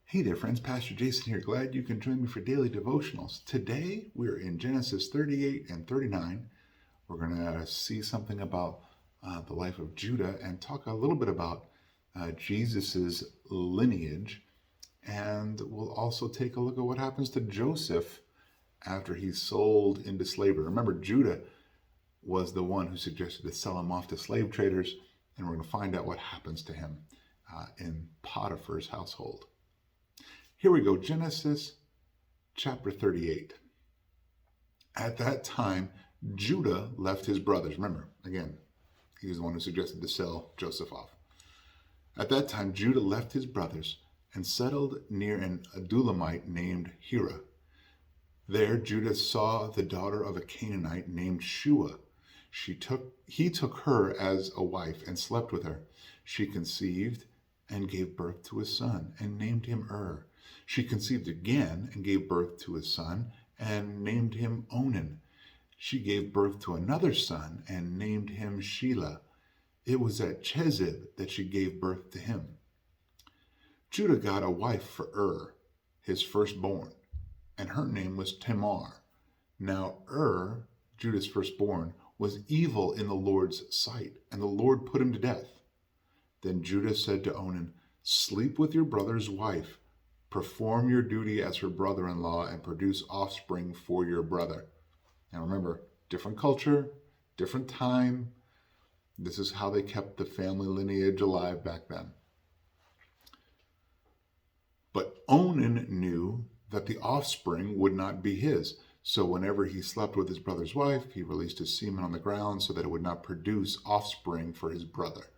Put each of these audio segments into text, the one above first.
Hey there, friends. Pastor Jason here. Glad you can join me for daily devotionals. Today, we're in Genesis 38 and 39. We're going to see something about the life of Judah and talk a little bit about Jesus's lineage. And we'll also take a look at what happens to Joseph after he's sold into slavery. Remember, Judah was the one who suggested to sell him off to slave traders, and we're going to find out what happens to him in Potiphar's household. Here we go, Genesis chapter 38. At that time, Judah left his brothers. Remember, again, he was the one who suggested to sell Joseph off. At that time, Judah left his brothers and settled near an Adullamite named Hira. There, Judah saw the daughter of a Canaanite named Shua. He took her as a wife and slept with her. She conceived and gave birth to a son and named him She conceived again and gave birth to a son and named him Onan. She gave birth to another son and named him Shelah. It was at Chezib that she gave birth to him. Judah got a wife for his firstborn, and her name was Tamar. Now Judah's firstborn, was evil in the Lord's sight, and the Lord put him to death. Then Judah said to Onan, "Sleep with your brother's wife. Perform your duty as her brother-in-law and produce offspring for your brother." Now remember, different culture, different time. This is how they kept the family lineage alive back then. But Onan knew that the offspring would not be his. So whenever he slept with his brother's wife, he released his semen on the ground so that it would not produce offspring for his brother.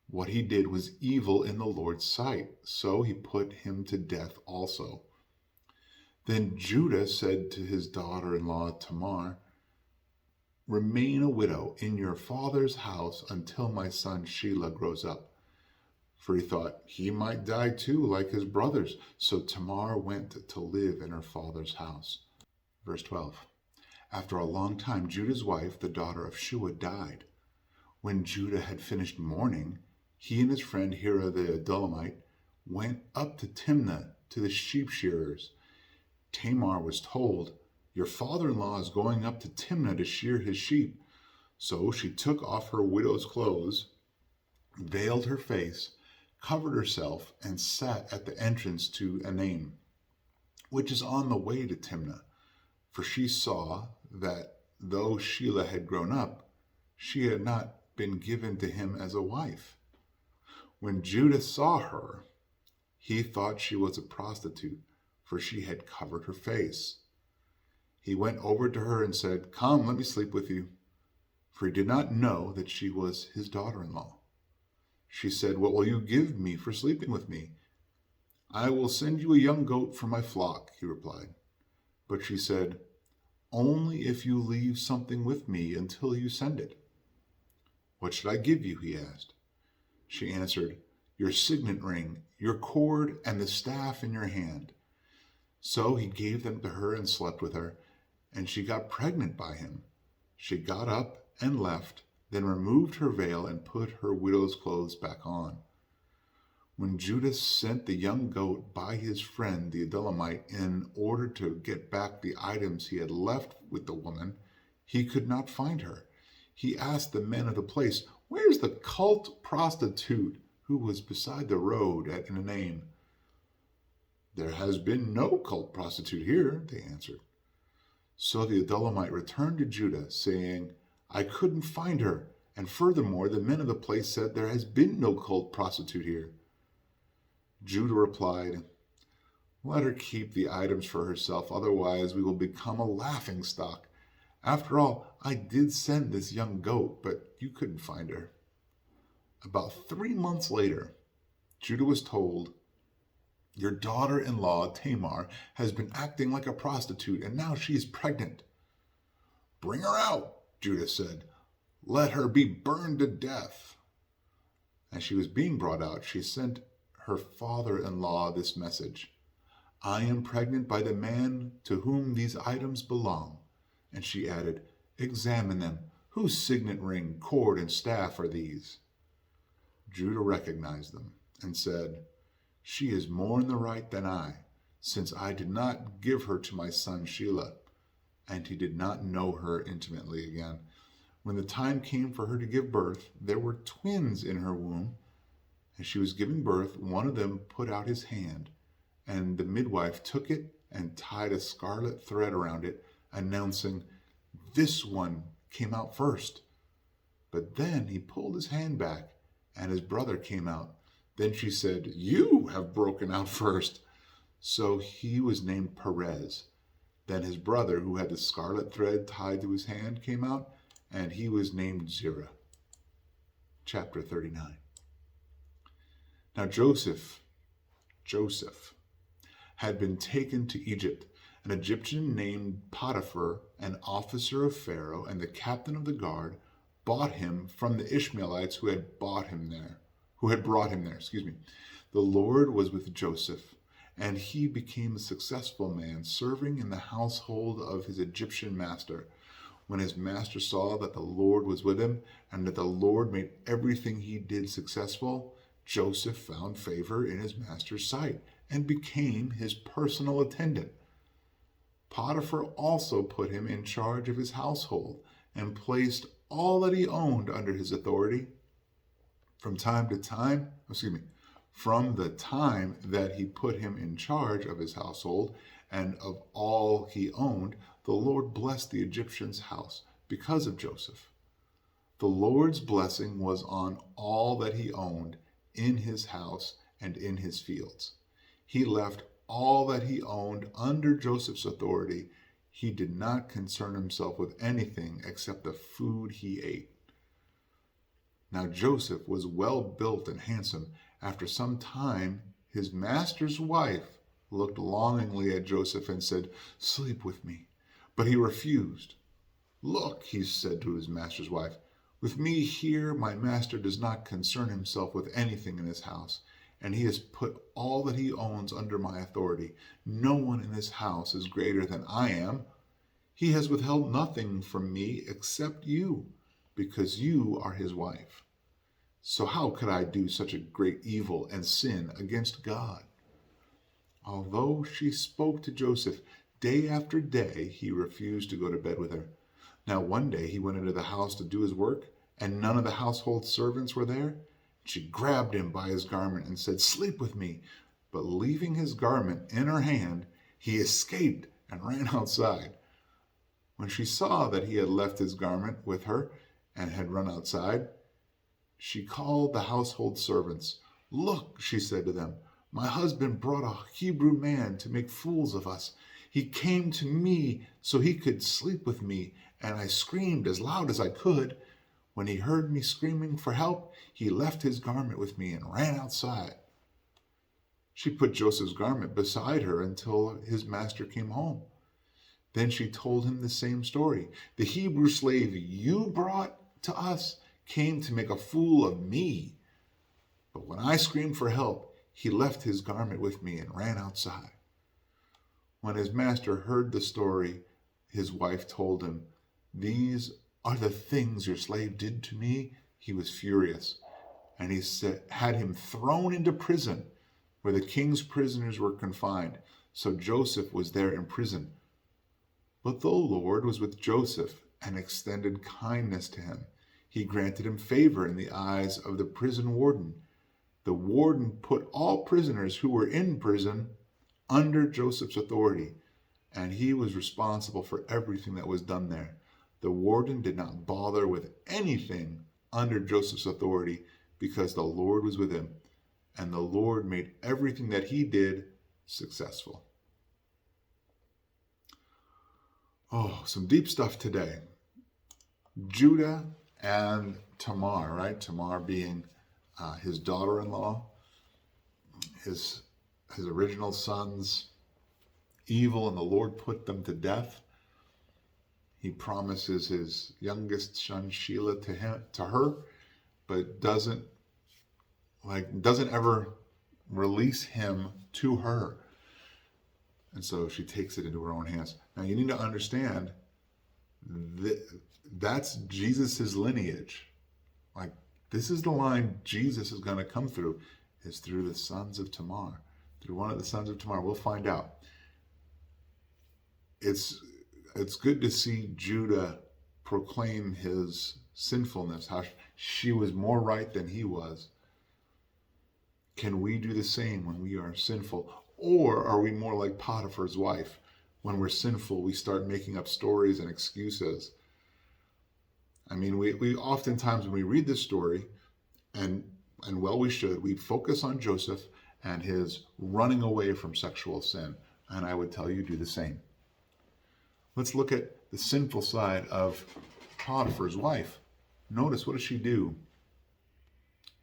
What he did was evil in the Lord's sight, so he put him to death also. Then Judah said to his daughter-in-law Tamar, "Remain a widow in your father's house until my son Shelah grows up." For he thought he might die too, like his brothers. So Tamar went to live in her father's house. Verse 12. After a long time, Judah's wife, the daughter of Shua, died. When Judah had finished mourning, he and his friend Hira the Adullamite went up to Timnah to the sheep shearers. Tamar was told, "Your father-in-law is going up to Timnah to shear his sheep." So she took off her widow's clothes, veiled her face, covered herself, and sat at the entrance to Enaim, which is on the way to Timnah. For she saw that though Shelah had grown up, she had not been given to him as a wife. When Judah saw her, he thought she was a prostitute, for she had covered her face. He went over to her and said, "Come, let me sleep with you," for he did not know that she was his daughter-in-law. She said, "What will you give me for sleeping with me?" "I will send you a young goat from my flock," he replied. But she said, "Only if you leave something with me until you send it." "What should I give you?" he asked. She answered, "Your signet ring, your cord, and the staff in your hand." So he gave them to her and slept with her, and she got pregnant by him. She got up and left, then removed her veil and put her widow's clothes back on. When Judah sent the young goat by his friend the Adullamite in order to get back the items he had left with the woman, he could not find her. He asked the men of the place, "Where's the cult prostitute who was beside the road at Enaim?" "There has been no cult prostitute here," they answered. So the Adullamite returned to Judah, saying, "I couldn't find her, and furthermore, the men of the place said there has been no cult prostitute here." Judah replied, "Let her keep the items for herself, otherwise we will become a laughingstock. After all, I did send this young goat, but you couldn't find her." About 3 months later, Judah was told, "Your daughter-in-law Tamar has been acting like a prostitute, and now she is pregnant." "Bring her out," Judah said. "Let her be burned to death." As she was being brought out, she sent her father-in-law this message, "I am pregnant by the man to whom these items belong." And she added, "Examine them. Whose signet ring, cord, and staff are these?" Judah recognized them and said, She is more in the right than I, since I did not give her to my son Shelah." And he did not know her intimately again. When the time came for her to give birth, there were twins in her womb. As she was giving birth, one of them put out his hand, and the midwife took it and tied a scarlet thread around it, announcing, "This one came out first." But then he pulled his hand back, and his brother came out. Then she said, "You have broken out first." So he was named Perez. Then his brother, who had the scarlet thread tied to his hand, came out, and he was named Zerah. Chapter 39. Now Joseph had been taken to Egypt. An Egyptian named Potiphar, an officer of Pharaoh and the captain of the guard, bought him from the Ishmaelites who had brought him there. The Lord was with Joseph, and he became a successful man, serving in the household of his Egyptian master. When his master saw that the Lord was with him, and that the Lord made everything he did successful, Joseph found favor in his master's sight and became his personal attendant. Potiphar also put him in charge of his household and placed all that he owned under his authority. From the time that he put him in charge of his household and of all he owned, the Lord blessed the Egyptian's house because of Joseph. The Lord's blessing was on all that he owned in his house and in his fields. He left all that he owned under Joseph's authority. He did not concern himself with anything except the food he ate. Now Joseph was well built and handsome. After some time, his master's wife looked longingly at Joseph and said, "Sleep with me." But he refused. "Look," he said to his master's wife, "with me here, my master does not concern himself with anything in his house, and he has put all that he owns under my authority. No one in this house is greater than I am. He has withheld nothing from me except you, because you are his wife. So how could I do such a great evil and sin against God?" Although she spoke to Joseph day after day, he refused to go to bed with her. Now one day he went into the house to do his work, and none of the household servants were there. She grabbed him by his garment and said, "Sleep with me." But leaving his garment in her hand, he escaped and ran outside. When she saw that he had left his garment with her and had run outside, she called the household servants. "Look," she said to them, "my husband brought a Hebrew man to make fools of us. He came to me so he could sleep with me, and I screamed as loud as I could. When he heard me screaming for help, he left his garment with me and ran outside." She put Joseph's garment beside her until his master came home. Then she told him the same story. "The Hebrew slave you brought to us came to make a fool of me. But when I screamed for help, he left his garment with me and ran outside." When his master heard the story, his wife told him, "These are the things your slave did to me." He was furious, and he had him thrown into prison, where the king's prisoners were confined. So Joseph was there in prison. But the Lord was with Joseph and extended kindness to him. He granted him favor in the eyes of the prison warden. The warden put all prisoners who were in prison under Joseph's authority, and he was responsible for everything that was done there. The warden did not bother with anything under Joseph's authority because the Lord was with him, and the Lord made everything that he did successful. Oh, some deep stuff today. Judah and Tamar, right? Tamar being his daughter-in-law, his original sons, evil, and the Lord put them to death. He promises his youngest son Shelah to her, but doesn't ever release him to her. And so she takes it into her own hands. Now you need to understand that's Jesus's lineage. Like, this is the line Jesus is going to come through, is through the sons of Tamar. through one of the sons of Tamar. We'll find out. It's good to see Judah proclaim his sinfulness, how she was more right than he was. Can we do the same when we are sinful? Or are we more like Potiphar's wife? When we're sinful, we start making up stories and excuses. I mean, we oftentimes, when we read this story, and well, we should, we focus on Joseph and his running away from sexual sin. And I would tell you, do the same. Let's look at the sinful side of Potiphar's wife. Notice, what does she do?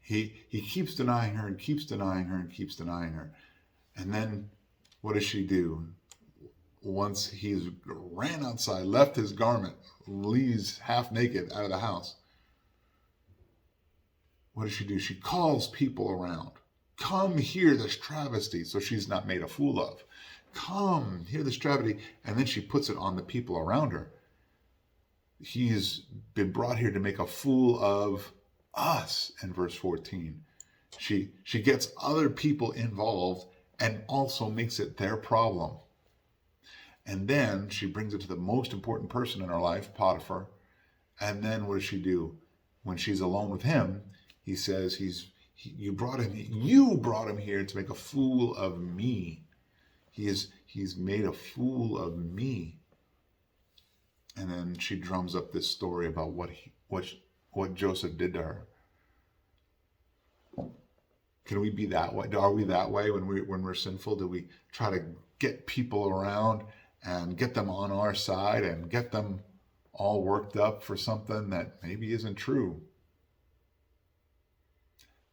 He keeps denying her and keeps denying her and keeps denying her. And then what does she do? Once he's ran outside, left his garment, leaves half naked out of the house, what does she do? She calls people around. Come hear this travesty. So she's not made a fool of. Come hear this travesty. And then she puts it on the people around her. He's been brought here to make a fool of us, in verse 14. She gets other people involved and also makes it their problem. And then she brings it to the most important person in her life, Potiphar. And then what does she do? When she's alone with him, he says, you brought him here to make a fool of me. He's made a fool of me. And then she drums up this story about what Joseph did to her. Can we be that way? Are we that way when we're sinful? Do we try to get people around and get them on our side and get them all worked up for something that maybe isn't true?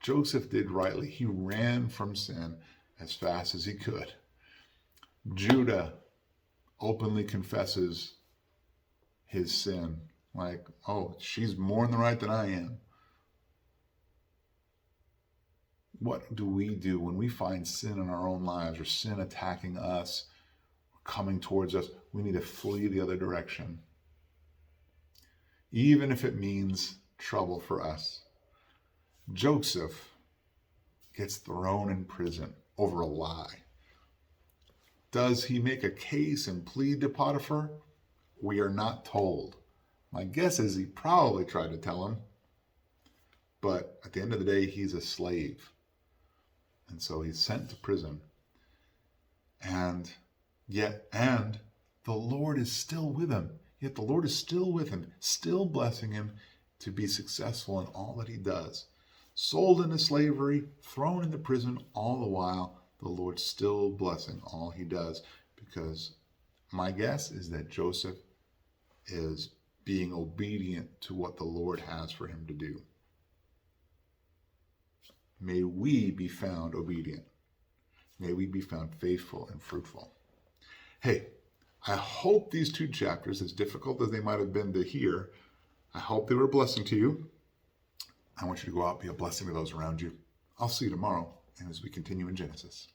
Joseph did rightly. He ran from sin as fast as he could. Judah openly confesses his sin. Like, oh, she's more in the right than I am. What do we do when we find sin in our own lives or sin attacking us, coming towards us? We need to flee the other direction, even if it means trouble for us. Joseph gets thrown in prison over a lie. Does he make a case and plead to Potiphar? We are not told. My guess is he probably tried to tell him, but at the end of the day, he's a slave. And so he's sent to prison. And the Lord is still with him. Yet the Lord is still with him, still blessing him to be successful in all that he does. Sold into slavery, thrown into prison, all the while, the Lord's still blessing all he does. Because my guess is that Joseph is being obedient to what the Lord has for him to do. May we be found obedient. May we be found faithful and fruitful. Hey, I hope these 2 chapters, as difficult as they might have been to hear, I hope they were a blessing to you. I want you to go out and be a blessing to those around you. I'll see you tomorrow as we continue in Genesis.